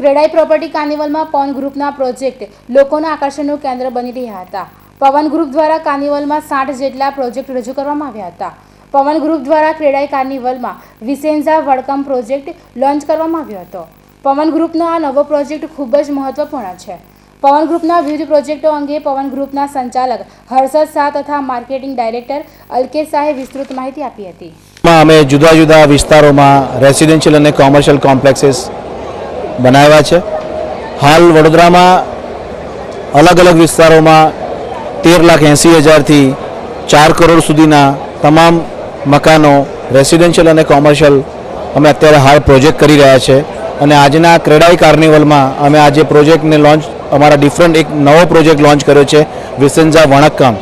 CREDAI property કાર્નિવલમાં પવન ગ્રુપના project લોકોના આકર્ષણનું કેન્દ્ર બની રહ્યા હતા। પવન ગ્રુપ દ્વારા કાર્નિવલમાં 60 જેટલા પ્રોજેક્ટ રજૂ કરવામાં આવ્યા હતા। પવન ગ્રુપ દ્વારા ક્રેડાઈ કાર્નિવલમાં વિસેન્ઝા વડકમ પ્રોજેક્ટ લોન્ચ કરવામાં આવ્યો હતો। પવન ગ્રુપનો આ નવો પ્રોજેક્ટ ખૂબ જ મહત્વપૂર્ણ છે। પવન ગ્રુપના વિવિધ પ્રોજેક્ટો અંગે પવન ગ્રુપના સંચાલક હર્ષદ શાહ તથા માર્કેટિંગ ડાયરેક્ટર અલ્કેશ શાહે વિસ્તૃત માહિતી આપી હતી। અમે જુદા જુદા વિસ્તારોમાં રેસિડેન્શિયલ અને કોમર્શિયલ કોમ્પ્લેક્સીસ બનાવ્યા છે। હાલ વડોદરામાં અલગ અલગ વિસ્તારોમાં 13,80,000 થી 4 કરોડ સુધીના તમામ મકાનો રેસિડેન્શિયલ અને કોમર્શિયલ અમે અત્યારે હાલ પ્રોજેક્ટ કરી રહ્યા છે। અને આજના ક્રેડાઈ કાર્નિવલમાં અમે આજે પ્રોજેક્ટને લોન્ચ અમારા ડિફરન્ટ એક નવો પ્રોજેક્ટ લોન્ચ કર્યો છે વિસેન્ઝા વણકમ,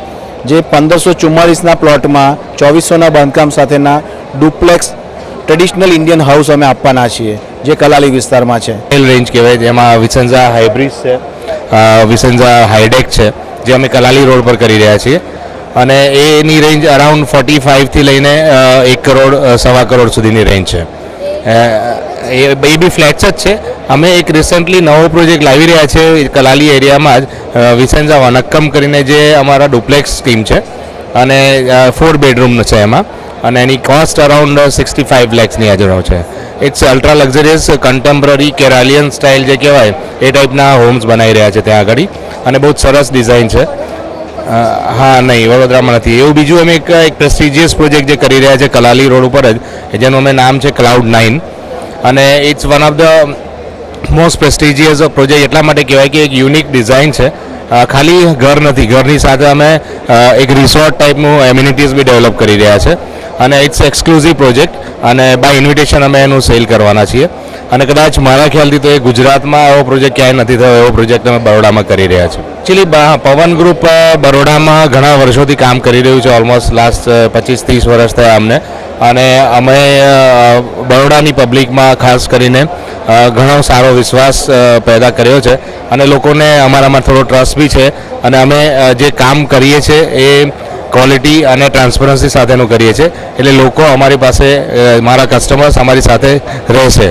જે 1544ના પ્લોટમાં 2400ના બાંધકામ સાથેના ડુપ્લેક્સ ટ્રેડિશનલ ઇન્ડિયન હાઉસ અમે આપવાના છીએ, જે કલાલી વિસ્તારમાં છે। રેન્જ કહેવાય, જેમાં વિસેન્ઝા હાઇબ્રિડ છે, વિસેન્ઝા હાઈડેક છે, જે અમે કલાલી રોડ પર કરી રહ્યા છીએ। અને એની રેન્જ અરાઉન્ડ 45 થી લઈને 1 કરોડ સવા કરોડ સુધીની રેન્જ છે। એ બી ફ્લેટ્સ જ છે। અમે એક રિસેન્ટલી નવો પ્રોજેક્ટ લાવી રહ્યા છે કલાલી એરિયામાં જ, વિસેન્ઝા વનક્કમ કરીને, જે અમારા ડુપ્લેક્સ સ્કીમ છે અને 4 બેડરૂમ છે એમાં, અને એની કોસ્ટ અરાઉન્ડ 65 લેક્સની આજુબાજુ છે। It's ultra luxurious contemporary Keralian style જે કહેવાય એ ટાઈપના હોમ્સ બનાવી રહ્યા છે ત્યાં આગળ, અને બહુ જ સરસ ડિઝાઇન છે। હા, નહીં, વડોદરામાં નથી એવું। બીજું અમે એક પ્રેસ્ટિજિયસ પ્રોજેક્ટ જે કરી રહ્યા છે કલાલી રોડ ઉપર જ, જેનું અમે નામ છે Cloud9, અને it's one of the most prestigious project એટલા માટે કહેવાય કે એક યુનિક ડિઝાઇન છે। ખાલી ઘર નથી, ઘરની સાથે અમે એક રિસોર્ટ ટાઈપનું એમ્યુનિટીઝ બી ડેવલપ કરી રહ્યા છે, અને ઇટ્સ એક્સક્લુઝિવ પ્રોજેક્ટ, અને બાય ઇન્વિટેશન અમે એનું સેલ કરવાના છીએ। અને કદાચ મારા ખ્યાલથી તો એ ગુજરાતમાં એવો પ્રોજેક્ટ ક્યાંય નથી થયો, એવો પ્રોજેક્ટ અમે બરોડામાં કરી રહ્યા છીએ। એકચ્યુઅલી પવન ગ્રુપ બરોડામાં ઘણા વર્ષોથી કામ કરી રહ્યું છે, ઓલમોસ્ટ લાસ્ટ 25-30 વર્ષ થયા અમને, અને અમે બરોડાની પબ્લિકમાં ખાસ કરીને ઘણો સારો વિશ્વાસ પેદા કર્યો છે, અને લોકોને અમારામાં થોડો ટ્રસ્ટ બી છે, અને અમે જે કામ કરીએ છીએ એ ક્વોલિટી અને ટ્રાન્સપરન્સી સાથેનું કરીએ છીએ, એટલે લોકો અમારી પાસે, મારા કસ્ટમર્સ અમારી સાથે રહેશે।